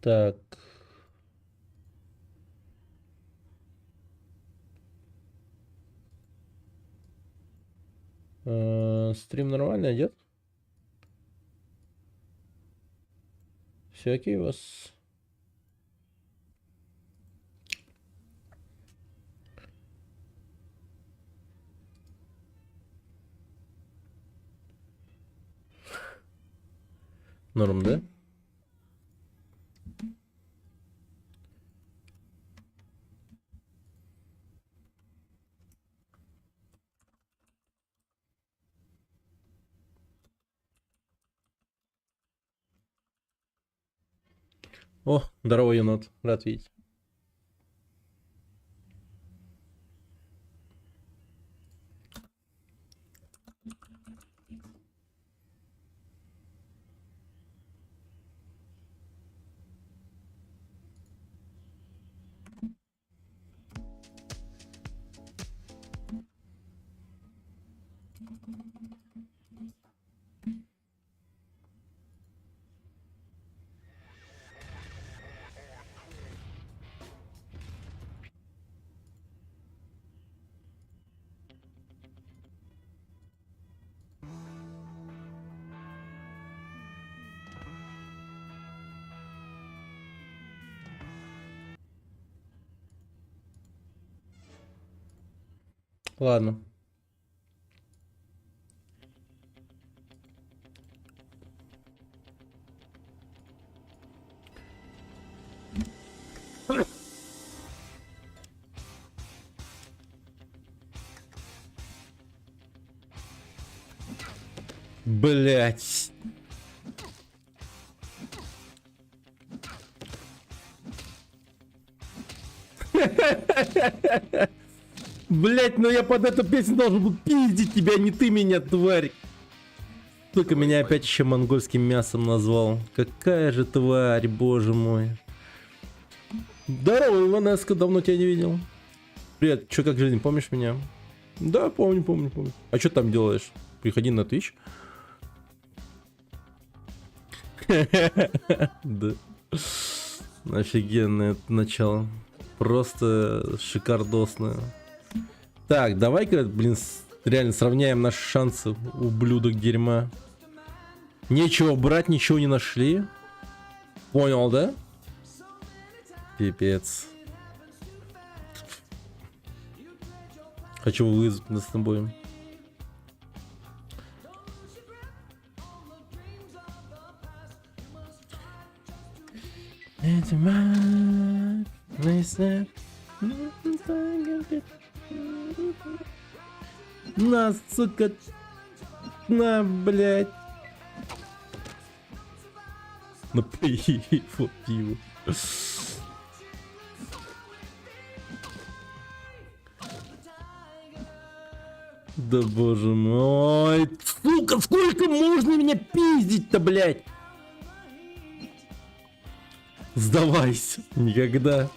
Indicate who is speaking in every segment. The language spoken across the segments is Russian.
Speaker 1: Так. Стрим нормально идет? Все окей у вас? Норм, да? О, здорово, енот. Рад видеть. Ладно. Блять. Блять, ну я под эту песню должен был пиздить тебя, не ты меня, тварь. Только меня опять еще монгольским мясом назвал. Какая же тварь, боже мой. Здорово, Иванеско, давно тебя не видел. Привет, чё, как жизнь, помнишь меня? Да, помню. А что там делаешь? Приходи на Twitch. Да. Офигенное начало. Просто шикардосное. Так, давай-ка, блин, реально сравняем наши шансы, ублюдок дерьма. Нечего брать, ничего не нашли. Понял, да? Пипец. Хочу вызвать нас с тобой. На, сука. На, блядь. На пиво, пиво. Да боже мой. Сука, сколько можно меня пиздить-то, блядь? Сдавайся. Никогда.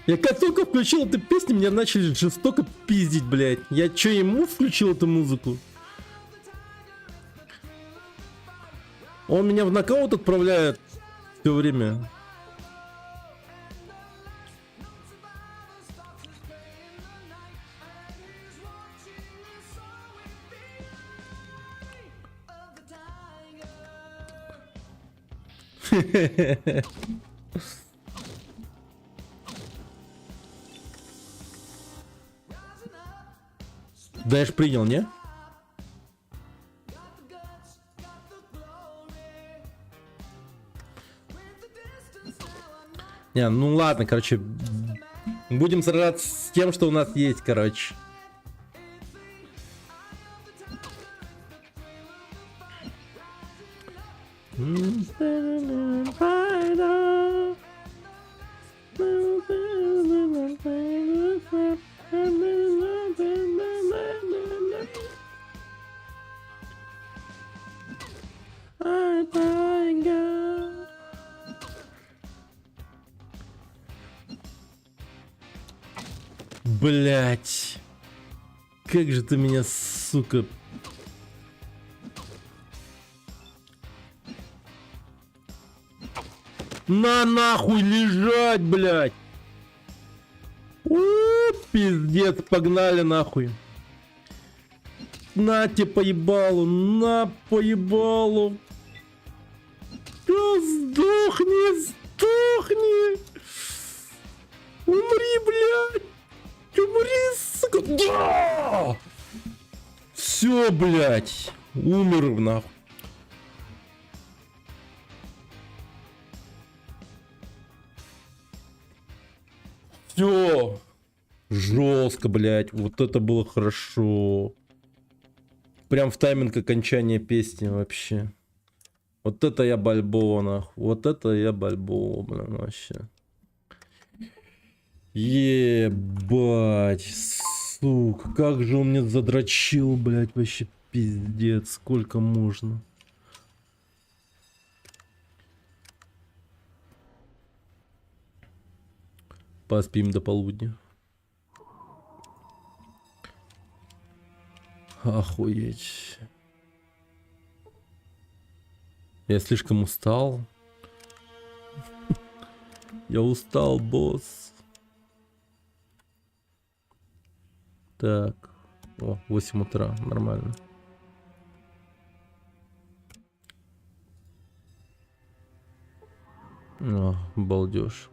Speaker 1: Я как только включил эту песню, меня начали жестоко пиздить, блядь. Я чё, ему включил эту музыку? Он меня в нокаут отправляет все время. Дэш принял, не? Не, ну ладно, короче. Будем сражаться с тем, что у нас есть, короче. Блять. Как же ты меня, сука. На нахуй лежать, блядь. У, пиздец, погнали нахуй. На тебе поебалу, на поебалу. Сдохни, сдохни. Умри, блядь. Умри, сука. Да! Все, блядь. Умер нахуй. Все. Жестко, блядь. Вот это было хорошо. Прям в тайминг окончания песни вообще. Вот это я Бальбоа, нахуй. Вот это я Бальбоа, блин, вообще. Ебать, сука, как же он мне задрочил, блядь, вообще пиздец, сколько можно. Поспим до полудня. Охуеть. Я слишком устал. Я устал, босс. Так. О, 8 утра. Нормально. О, балдеж.